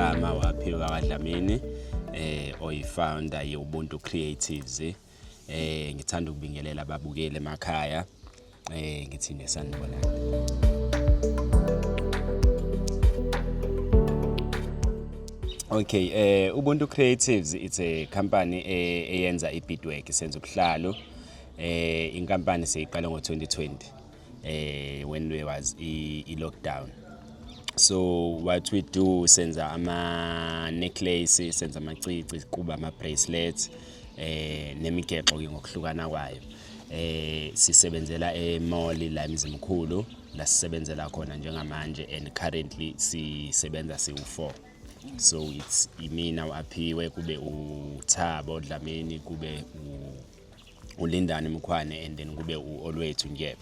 igama waphiwa kaDlamini oyi-founder ye-Ubuntu Creatives. Ngithanda ukubingelela ababukeli emakhaya. Ngithini sanibonani. Okay, Ubuntu Creatives, it's a company eyenza i-beadwork, isenza ubuhlalo. Inkampani seyiqala ngo-2020 when there was i-lockdown. So what we do, senza ama-necklace, senza amacici, kuba ama-bracelets, nemigexo ngokuhlukana kwayo. Sisebenzela e-mall la eMzimkhulu, la sisebenzela khona njengamanje, and currently sisebenza siwu-4. So it's imina uAphiwe, kube uThabo Dlamini, kube uLindani Mkhwane, and then kube uOlwethu Ndyebo.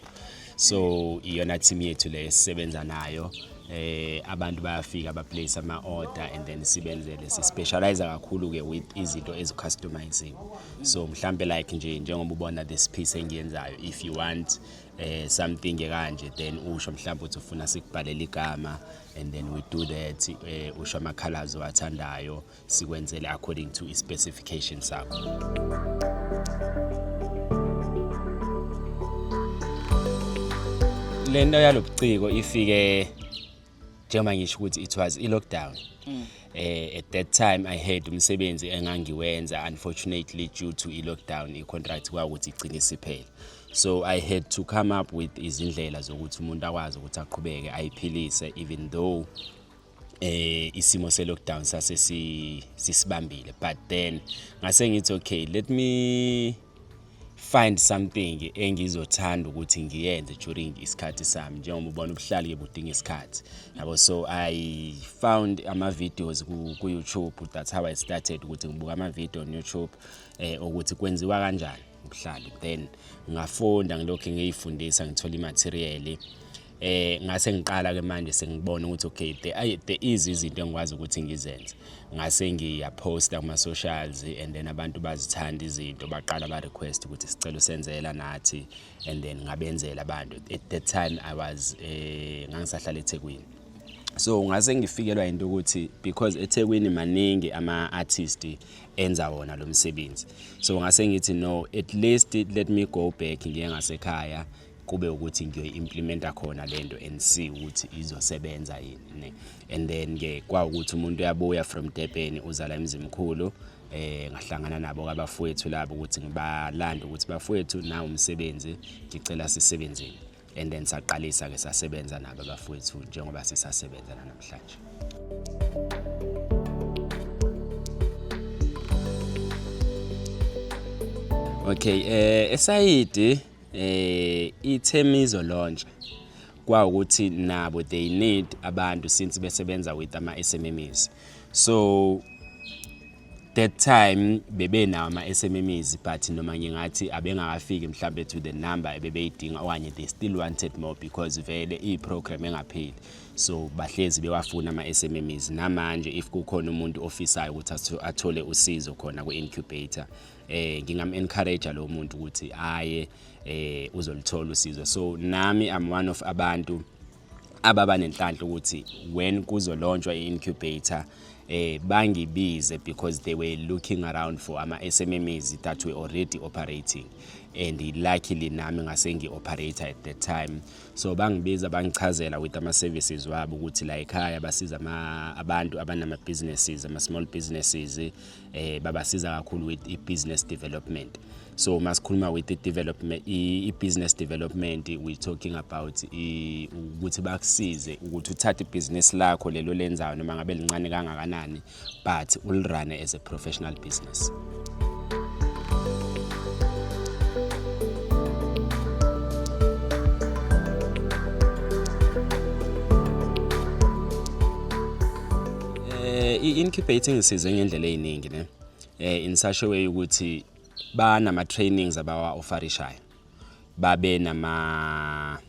So iyona team yethu le sisebenza nayo. Abantu bayafika ba place ama order, and then sibenzele specialize kakhulu ke with izinto customizing. So mhlambe like njengoba ubona this piece engiyenzayo, if you want something kanje, then usho mhlambe uthi ufuna sikubhalela igama, and then we do that. Usho ama colors owathandayo, sikwenzele according to specifications sakho. Lento yalobuciko ifike njengoba ngisho ukuthi it was i-lockdown. At that time I had umsebenzi engangiwenza, unfortunately due to i-lockdown i-contract kwakuthi igcine isiphela. So I had to come up with izindlela zokuthi umuntu akwazi ukuthi aqhubeke ayiphilise, even though isimo se-lockdown sase sisibambile. But then ngase ngithi okay, let me find something engizothanda ukuthi ngiyenze during isikhathi sami, njengoba ubona ubuhlali ke budinga isikhathi yabo. So I found ama videos ku YouTube. That's how I started ukuthi ngibuka ama video on YouTube ukuthi kwenziwa kanjani ubuhlali. Then ngafunda ngilokho ngiyifundisa, ngithola imaterial. Ngase ngiqala ke manje sengibona ukuthi okay, there is izinto engikwazi ukuthi ngizenze. Ngase ngiyaposta kuma socials, and then abantu bazithanda izinto, baqala ba request ukuthi sicela usenzela nathi, and then ngabenzela abantu. At that time I was ngangisahlala eThekwini. So ngase ngifikelwa into ukuthi because eThekwini maningi ama artists enza wona lo msebenzi. So ngase ngithi no, at least let me go back ngiye ngasekhaya, kube ukuthi ngiyoimplementa khona lento and see ukuthi izosebenza yini. And then ke kwa ukuthi umuntu uyabuya from Durban uza la eMzimkhulu, ngahlangana nabo abafowethu labo ukuthi ngibalanda ukuthi bafowethu na umsebenzi ngicela sisebenzeni, and then saqalisa ke sasebenza nabo abafowethu njengoba sisasebenza namhlanje. Okay, esayidi ithemi izolaunch kwa ukuthi nabo they need abantu since besebenza with ama SMMEs. So that time bebe nawo ama SMMEs, but noma ngingathi abengakafiki mhlambe to the number ebebeyidinga, okanye they still wanted more because vele iprogram engapheli. So bahlezi bewafuna ama SMMEs. Namanje if kukhona umuntu ofisayo ukuthi athole usizo khona ku incubator, ngingam encourage lo muntu ukuthi aye uzolithola usizo. So nami I'm one of abantu ababa nenhlanhla ukuthi when kuzolaunchwa i-incubator bangibize, because they were looking around for ama SMMEs that were already operating, and luckily nami ngase ngi-operator at that time. So bangibiza bangichazela with ama services wabo ukuthi la ekhaya basiza abantu abanama businesses, ama small businesses, babasiza kakhulu with i-business development. So masikhuluma with the development, i-business development, we talking about ukuthi bakusize ukuthi uthathe ibusiness lakho lelo lenzayo noma ngabe lincane kangakanani, but ulrun as a professional business. I-incubating isize ngendlela eziningi ne, in such a way ukuthi banama trainings abawa offerishayo, babe nama,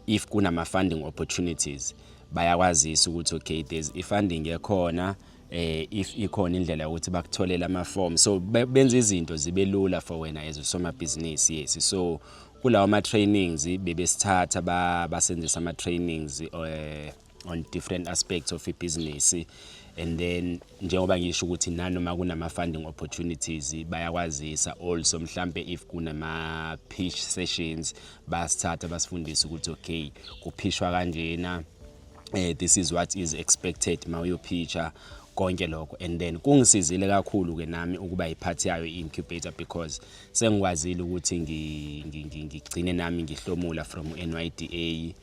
if kunama funding opportunities bayakwazisa ukuthi okay, there's i-funding ekhona, if ikhona indlela ukuthi bakutholela ama form. So benza izinto zibe lula for wena as usoma business. Yes, so kulawo ma trainings bebesithatha basenzisa ama trainings on different aspects of a business, and then njengoba ngisho ukuthi nanoma kunama funding opportunities bayakwazisa also mhlambe if kunama pitch sessions basithatha basifundisa ukuthi okay kuphishwa kanjena, this is what is expected mawuyo pitcha konke lokho, and then kungisizile kakhulu ke nami ukuba iphathi yayo i-incubator because sengikwazile ukuthi ngigcine nami ngihlomula from NYDA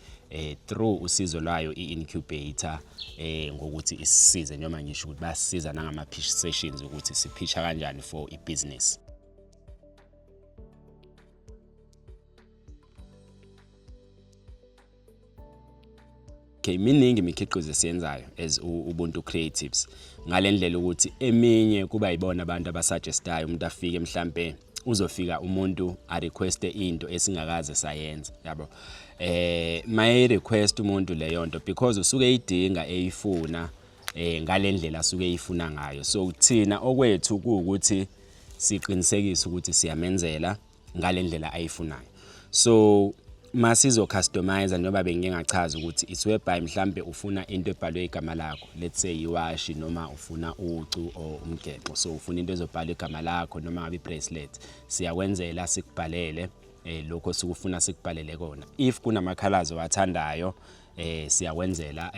through usizo lwayo i-incubator ngokuthi isisize noma ngisho ukuthi basisiza nangama pitch sessions ukuthi sipitcha kanjani for i-business. Okay, miningi imikhiqizo esiyenzayo as Ubuntu Creatives ngalendlela ukuthi eminye kuba yibona abantu abasuggestayo umuntu afike mhlambe uzofika umuntu a request into esingakaze sayenza yabo my request umuntu leyo nto because usuke eyidinga eyifuna ngalendlela asuke eyifuna ngayo, so thina okwethu ukuthi siqinisekise ukuthi siyamenzela ngalendlela ayifunayo. So masizo customize noma bengingachaza ukuthi it's whereby mhlambe ufuna into ebhalwe igama lakho, let's say iwashi noma ufuna ucu o umgexo, so ufuna into ezobhalwa igama lakho noma ngabe bracelet siyakwenzela sikubhalele lokho sikufuna sikubhalele kona. If kunama colors owathandayo siyakwenzela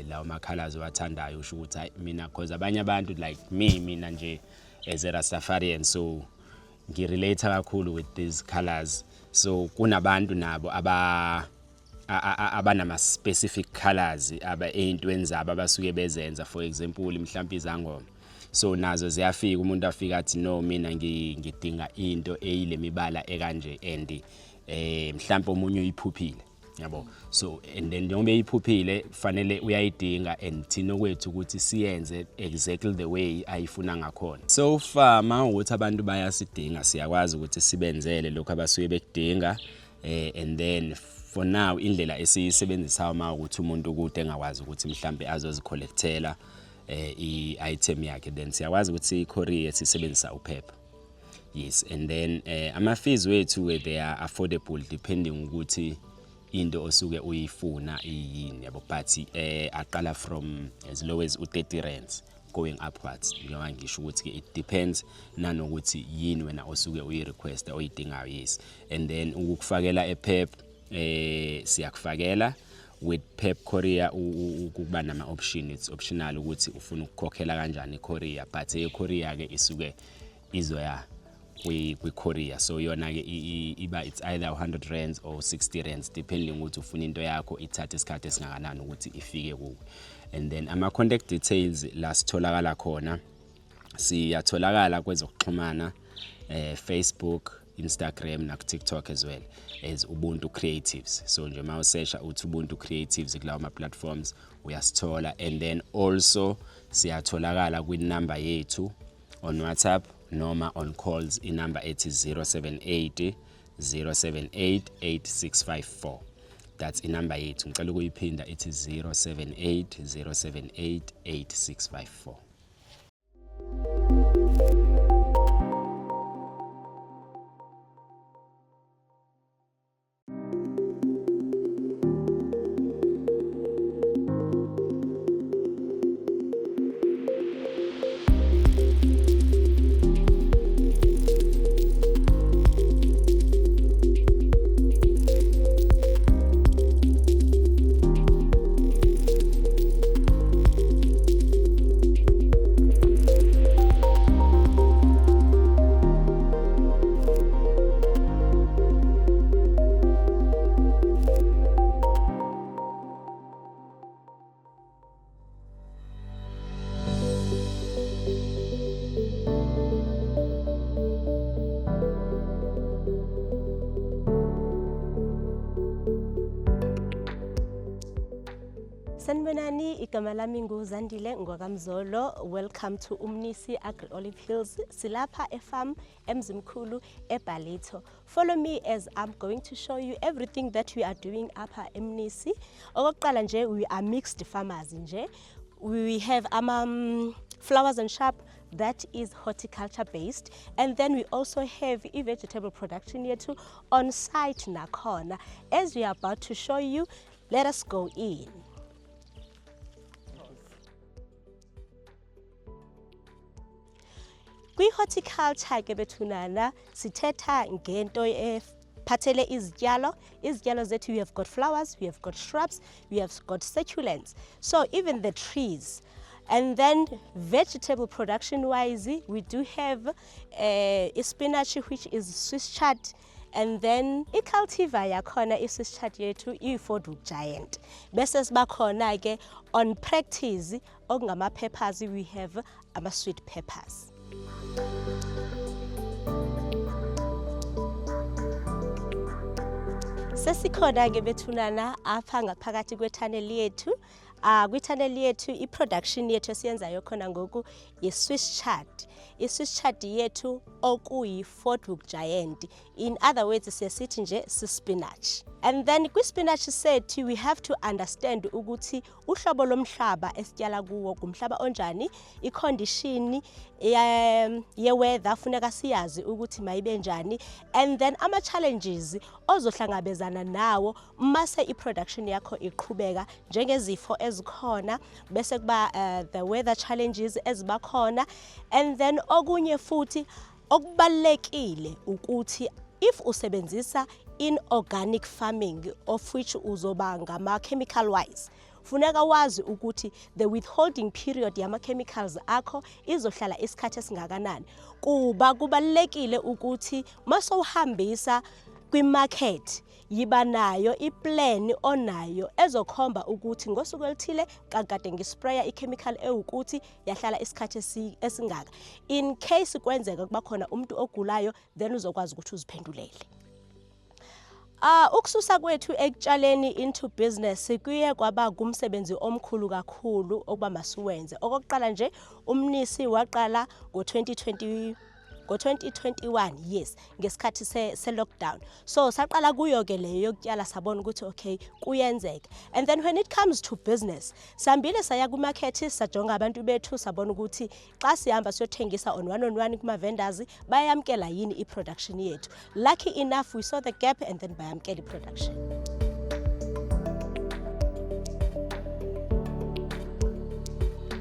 lawo ma colors owathandayo usho ukuthi hayi mina because abanye abantu like mina nje as a Rastafarian so ngirelate kakhulu with these colors, so kunabantu nabo abanama specific colors ey'ntweni zabo abasuke bezenza, for example mhlawumbe izangoma, so nazo ziyafika umuntu afika athi no mina ngidinga into eyile mibala ekanje and mhlawumbe omunye uyiphuphile yabo, so and then njengoba eyiphuphile fanele uyayidinga and thina kwethu ukuthi siyenze exactly the way ayifuna ngakhona. So far mawukuthi abantu bayasidinga siyakwazi ukuthi sibenzele lokho abasuke bekudinga and then for now indlela esiyisebenzisayo mawukuthi umuntu kude engakwazi ukuthi mhlambe azozicollectela i-item yakhe, then siyakwazi ukuthi i-courier sisebenzisa uphepha. Yes, and then ama fees wethu they are affordable depending ukuthi into osuke uyifuna iyini yabo, but aqala from as low as u30 going upwards. Njengoba ngisho ukuthi it depends nanokuthi yini wena osuke uyi-request oyidingayo. Yes, and then ukufakela ePep siyakufakela with Pep Courier ukuba nama option, it's optional ukuthi ufuna ukukhokhela kanjani i-courier, but i-courier ke isuke izoya kwi-courier, so yona ke iba it's either 100 rands or 60 rands depending ukuthi ufuna into yakho ithathe isikhathi esingakanani ukuthi ifike kuwe. And then ama contact details la sitholakala khona, siyatholakala kwezokuxhumana Facebook, Instagram na TikTok as well as Ubuntu Creatives, so nje mawusearcha uthi Ubuntu Creatives kulawo ma platforms uyasithola. And then also siyatholakala kwinumber yethu on WhatsApp noma on calls, inumber ethi 078 078 8654. That's inumber yethu, ngicela ukuyiphinda ethi 078 078 8654. Sanibonani, igama lami nguZandile Ngwakamzolo. Welcome to Umnisi Agri Olive Hills. Silapha efarm eMzimkhulu eBalito. Follow me as I'm going to show you everything that we are doing apha eMnisi. Okokuqala nje we are mixed farmers nje. We have flowers and shrub that is horticulture based, and then we also have a vegetable production here too on site nakhona. As we are about to show you, let us go in. Kwi-horticulture ke bethunana sithetha ngento phathele izityalo zethu. We have got flowers, we have got shrubs, we have got succulents, so even the trees. And then vegetable production wise, we do have spinach, which is Swiss chard, and then i-cultivar yakhona i-Swiss chard yethu i-Fordwood giant. Bese sibakhona ke on practice okungama peppers, we have ama-sweet peppers. Sesikhona ke bethunana apha ngaphakathi kwethaneli yethu. Kwithaneli yethu i-production yethu esiyenzayo khona ngoku yi-Swiss chard. I-Swiss chard yethu okuyi-Fordwood giant. In other words, siyasithi nje si-spinach. And then kwi-spinach sethu we have to understand ukuthi uhlobo lomhlaba esityala kuwo kumhlaba onjani, i-condition ye-weather funeka siyazi ukuthi mayibe njani, and then ama-challenges ozohlangabezana nawo mase i-production yakho iqhubeka, njengezifo ezikhona, bese kuba the weather challenges eziba khona. And then okunye futhi okubalekile ukuthi if usebenzisa inorganic farming, of which uzoba ngama-chemical wise, funeka wazi ukuthi the withholding period yama-chemicals akho izohlala isikhathi esingakanani. Kuba kubalekile ukuthi masowuhambisa kwi-market yiba nayo iplan onayo ezokhomba ukuthi ngosuku oluthile kakade ngispraya i-chemical ewukuthi yahlala isikhathi esingaka. In case kwenzeka kuba khona umuntu ogulayo, then uzokwazi ukuthi uziphendulele. Ukususa kwethu ekutshaleni into business kuye kwaba kumsebenzi omkhulu kakhulu okuba masiwenze. Okokuqala nje umnisi waqala ngo-2021, yes, ngesikhathi se-lockdown. So saqala kuyo ke leyo yokutyala sabona ukuthi okay kuyenzeka. And then when it comes to business, sambile saya ku-market sajonga abantu bethu sabona ukuthi xa sihamba siyothengisa on one kuma-vendors bayamkela yini i-production yethu. Lucky enough we saw the gap and then bayamkela i-production.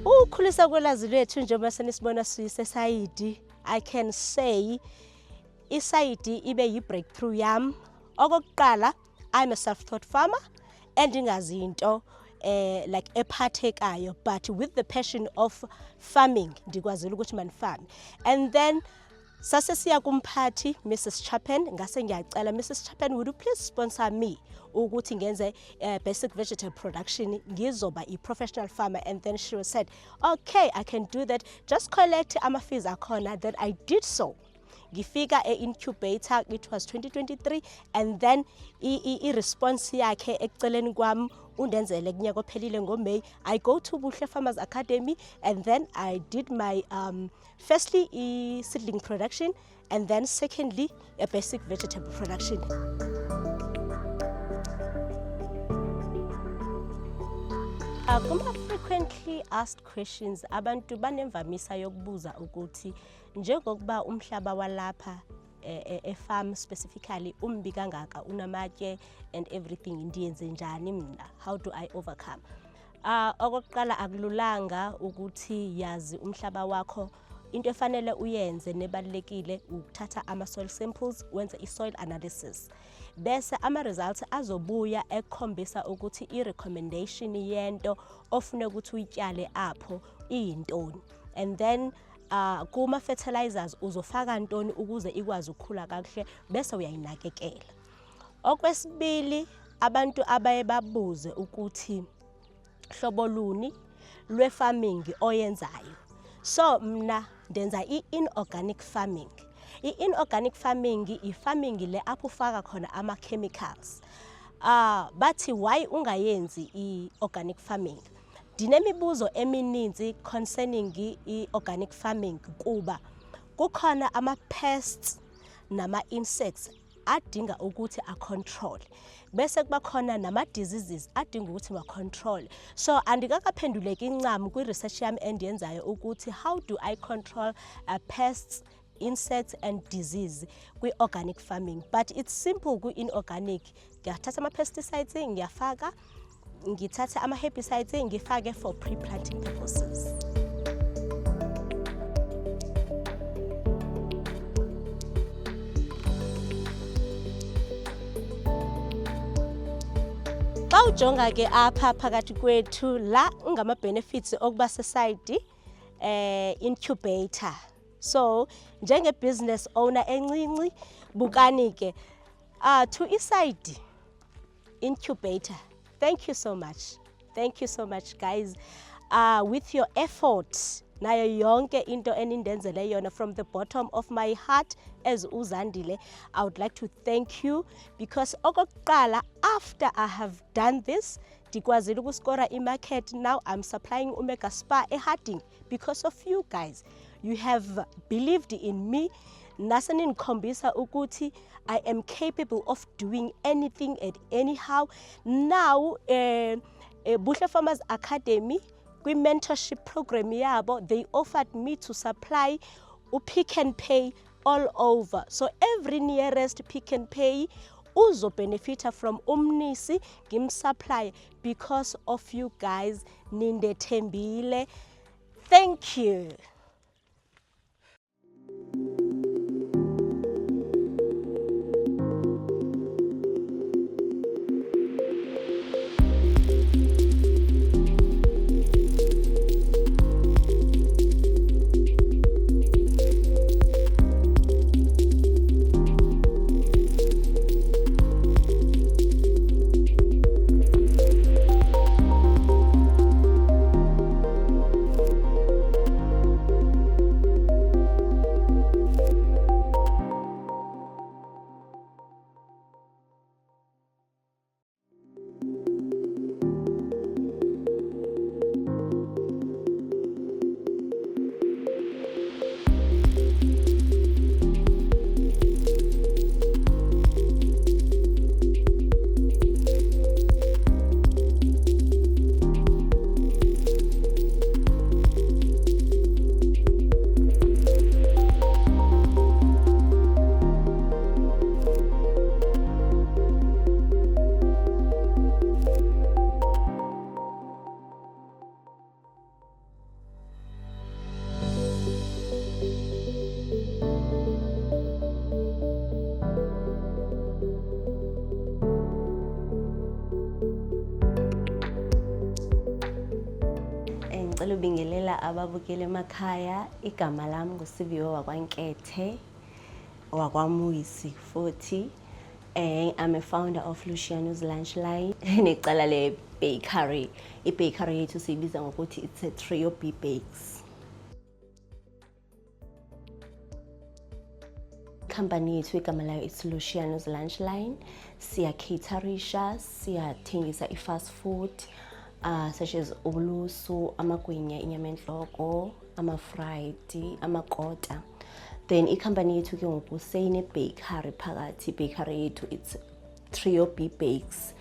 Ukukhulisa kolwazi lwethu njengoba senisibona sisesayidi, I can say isayidi ibe yi-breakthrough yam. Okokuqala, I'm a self-taught farmer and ingazi into like ephathekayo, but with the passion of farming ndikwazile ukuthi manifame. And then sasesiya kumphathi Mrs. Chapin, ngase ngiyacela Mrs. Chapin, would you please sponsor me ukuthi ngenze basic vegetable production, ngizoba i-professional farmer. And then she said, okay, I can do that, just collect ama-fees akhona. Then I did so. Ngifika e-incubator, it was 2023, and then i-response yakhe ekuceleni kwami undenzele kunyaka ophelile ngoMay. I go to Buhle Farmers Academy, and then I did my firstly seedling production, and then secondly a basic vegetable production. Kuma-frequently asked questions, abantu banemvamisa yokubuza ukuthi njengokuba umhlaba walapha e-farm specifically umbi kangaka, unamatye and everything, ndiyenze njani mina, how do I overcome? Okokuqala akululanga ukuthi yazi umhlaba wakho. Into efanele uyenze nebalekile ukuthatha ama-soil samples, wenze i-soil analysis. Bese ama-results azobuya ekukhombisa ukuthi i-recommendation yento ofuna ukuthi uyityale apho iyintoni. And then kuma-fertilizers uzofaka ntoni ukuze ikwazi ukukhula kakuhle, bese uyayinakekela. Okwesibili, abantu abaye babuze ukuthi hlobo luni lwe-farming oyenzayo. So mna ndenza i-inorganic farming. I-inorganic farming i-farming le apho ufaka khona ama-chemicals. Bathi why ungayenzi i-organic farming? Dinemibuzo emininzi concerning i-organic farming kuba kukhona ama-pests nama-insects adinga ukuthi a-control. Bese kuba khona nama-diseases adinga ukuthi ma-control. So andikakaphenduleki incam kwi-research yami endiyenzayo ukuthi how do I control pests, insects and disease kwi-organic farming. But it's simple kwi-inorganic. Ngiyathatha ama-pesticides ngiyafaka, ngithatha ama-herbicides ngifake for pre-planting purposes. mawujonga ke apha phakathi kwethu la ngama benefits okuba seside incubator. So njenge business owner encinci bukani ke to iside incubator. Thank you so much. Thank you so much guys. With your effort nayo yonke into enindenzele yona from the bottom of my heart as uZandile, I would like to thank you because okokuqala after I have done this ndikwazile ukuskora imarket. Now I'm supplying Omega Spa eHarding because of you guys. You have believed in me. Naseninikombisa ukuthi I am capable of doing anything and anyhow. Now Buhle Farmers Academy mentorship program yabo, they offered me to supply Pick n Pay all over. So every nearest Pick n Pay uzo benefita from Umnisi Gim Supply because of you guys. Ninde Tembile. Thank you. Ngicela ubingelela ababukele emakhaya. Igama lami nguSiviwe wakwaNkethe wakwaMuyisi futhi. I'm a founder of Luciano's Lunch Line. Necala le bakery. I-bakery yethu siyibiza ngokuthi it's a Trio B Bakes. Company yethu igama layo it's Luciano's Lunch Line. Siya caterisha, siyathengisa i-fast food. Such as ubulusu, amagwinya, inyama enhloko, ama-fried, amakota. Then i-company yethu ke ngoku seyine bakery phakathi. Bakery yethu it's Trio B Bakes.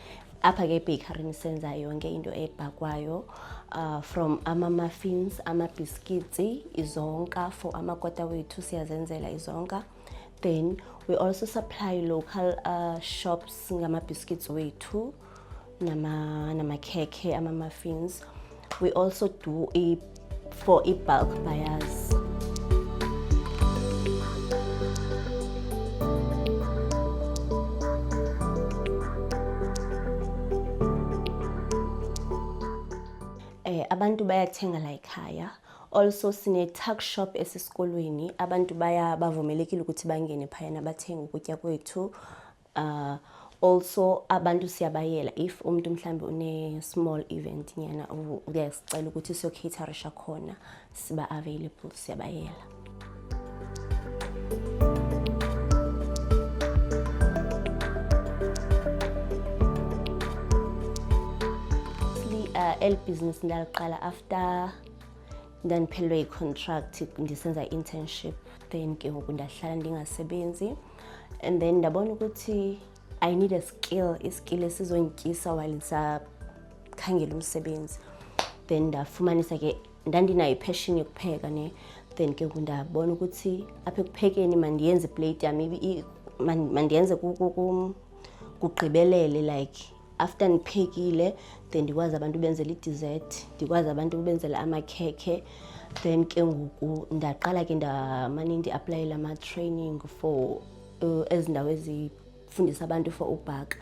Apha ke bakery nisenza yonke into ebhakwayo, from ama-muffins, ama-biscuits, izonka. For amakota wethu siyazenzela izonka. Then we also supply local shops ngama-biscuits wethu. Nama cake, ama muffins. We also do for bulk buyers. Abantu bayathenga la ekhaya. Also sine tuck shop esesikolweni. Abantu bavumelekile ukuthi bangene phayana bathenga ukutya kwethu. Also abantu siyabayela if umuntu mhlambe une small event nyana uyasicela ukuthi siyo caterisha khona, siba available, siyabayela. El business ndaliqala after ndaniphelwe i-contract ndisenza internship, then ke ngoku ndahlala ndingasebenzi, and then ndabona ukuthi I need a skill esizongityisa while ndisakhangela umsebenzi. Then ndafumanisa ke ndandinayo i-passion yokupheka ne, then ke ndabona ukuthi apha ekuphekeni mandiyenze iplate yami, mandiyenze kugqibelele, like after niphekile then ndikwazi abantu benzela i-dessert, ndikwazi abantu benzela amakhekhe. Then ke ngoku ndaqala ke ndamane ndi-applyela ama-training for ezindawo ezifundisa abantu for ubhaka.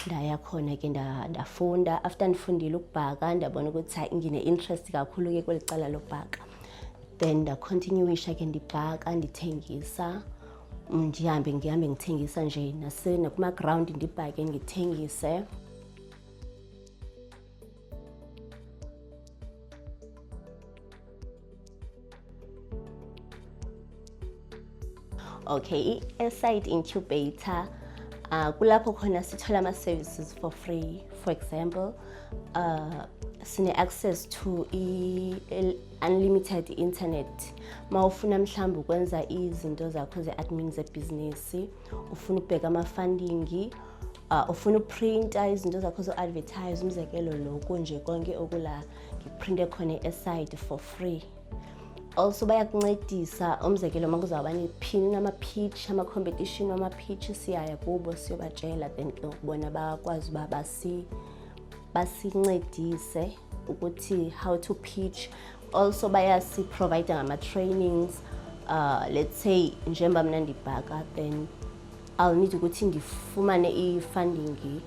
ndaya khona ke ndafunda. After ndifundile ukubhaka ndabona ukuthi hayi ngine interest kakhulu ke kwelicala lokubhaka, then ndacontinuisha ke ndibhaka ndithengisa. Ngihambe ngithengisa nje nakuma ground ndibhake ngithengise. Okay, i-Site Incubator kulapho khona sithola ama-services for free. For example, sine-access to unlimited internet. Mawufuna mhlawumbe ukwenza izinto zakho ze-admin zebhizinisi, ufuna ukubheka ama-funding, ufuna ukuprinta izinto zakho zo-advertise, umzekelo lokho nje konke okula ngiprinte khona e-site for free. Also bayakuncedisa, umzekelo makuzawuba nephini nama-pitch, ama-competition wama-pitch, siyaya kubo siyobatshela, then bona bakwazi uba basincedise ukuthi how to pitch. Also bayasi-provide ngama-trainings. Let's say njengoba mina ndibhaka, then I'll need ukuthi ngifumane i-funding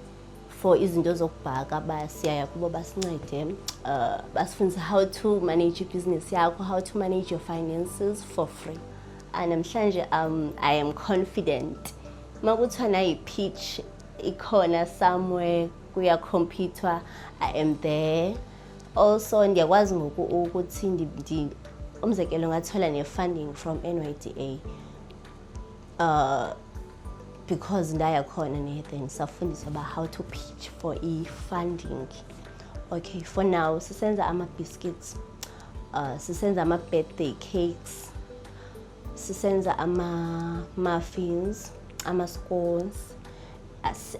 for izinto zokubhaka. Siyaya kubo basincede, basifundisa how to manage business yakho, how to manage your finances for free. And namhlanje I am confident makuthiwa nayi-pitch ikhona somewhere kuya-compete-wa, I am there. Also ndiyakwazi ukuthi umzekelo ngathola ne-funding from NYDA because ndaya khona then safundiswa about how to pitch for i-funding. Okay, for now sisenza ama-biscuits, sisenza ama-birthday cakes, sisenza ama-muffins, ama-scones.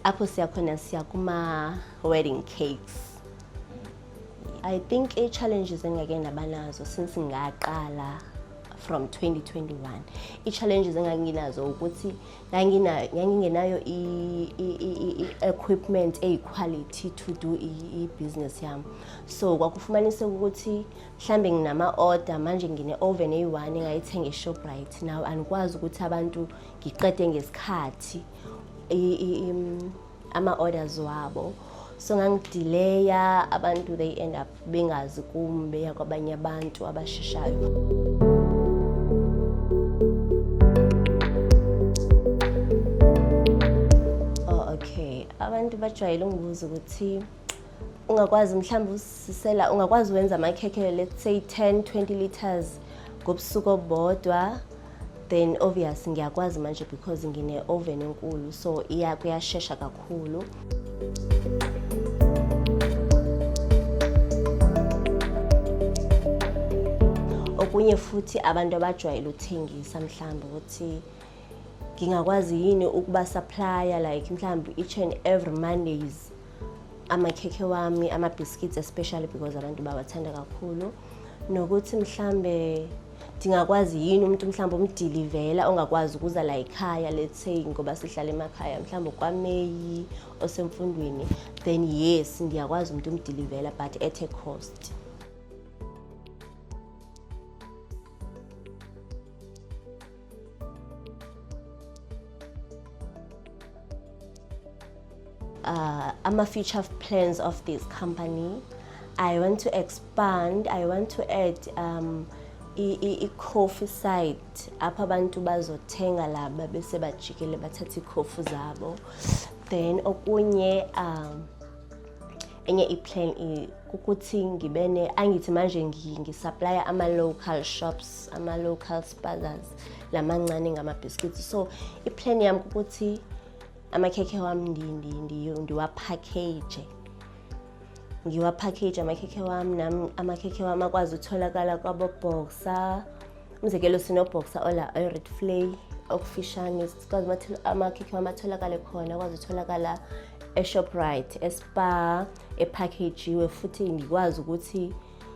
Apho siyakhona siya kuma-wedding cakes. I think i-challenges engake ndaba nazo since ngaqala from 2021, i-challenges enganginazo ukuthi ngangingenayo i-equipment eyi-quality to do i-business yami. So kwakufumanisa ukuthi mhlambe nginama-order, manje ngine-oven eyi-1 engayithenga e-Shoprite. Now anikwazi ukuthi abantu ngiqede ngesikhathi ama-orders wabo, so ngangidelaya abantu, they end up bengazi kumbe beya kwabanye abantu abasheshayo. Okay, abantu bajwayele ungibuza ukuthi ungakwazi mhlawumbe usisela, ungakwazi wenza amakhekhe let's say 10-20 liters ngobusuku obodwa. Then obviously ngiyakwazi manje because ngine-oven enkulu, so kuyashesha kakhulu. Okunye futhi abantu abajwayele ukuthengisa mhlawumbe ukuthi ngingakwazi yini ukuba supplier, like mhlawumbe each and every Mondays amakhekhe wami, ama-biscuits especially because abantu bawathanda kakhulu. Nokuthi mhlawumbe ndingakwazi yini umuntu mhlawumbe umdelivela ongakwazi ukuza la ekhaya, let's say ngoba sihlala emakhaya mhlawumbe kwaMeyi osemfundweni, then yes ngiyakwazi umuntu umdelivela but at a cost. Future plans of this company, I want to expand, I want to add i-coffee site apha abantu bazothenga laba bese bajikele bathatha i-coffee zabo. Then okunye enye i-plan ukuthi ngibene angithi manje ngisupplya ama-local shops, ama-local spazzas lamancane ngama-biscuits. So i-plan yami ukuthi amakhekhe wami ndiwapackage, amakhekhe wami nami amakhekhe wami akwazi ukutholakala kwabo-Boxer. Umzekelo sino-Boxer ola Red Flay okufishane, sikwazi amakhekhe wami atholakale khona, akwazi ukutholakala e-Shoprite, e-Spar, epackagewe. Futhi ngikwazi ukuthi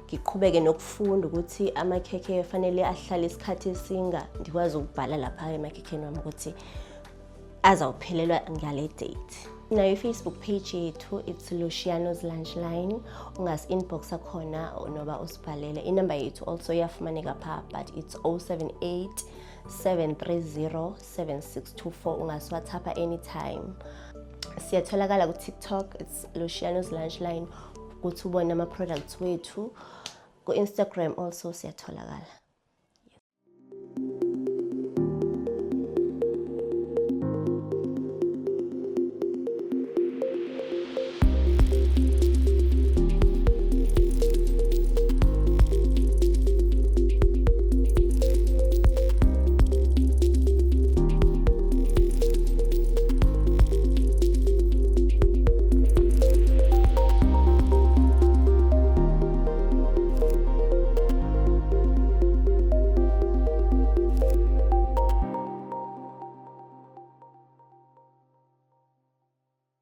ngiqhubeke nokufunda ukuthi amakhekhe fanele ahlale isikhathi esinga, ndikwazi ukubhala lapha emakhekheni wami ukuthi azawuphelelwa ngale date. Nayo i-Facebook page yethu, it's Luciano's Lunch Line. Ungasi-inboxa khona noba usibhalele. Inumber yethu also iyafumaneka pha, but it's 078 730 7624. Ungasi-WhatsAppa anytime. Siyatholakala ku-TikTok, it's Luciano's Lunchline. Kuthi ubone ama-products wethu. Ku-Instagram also siyatholakala.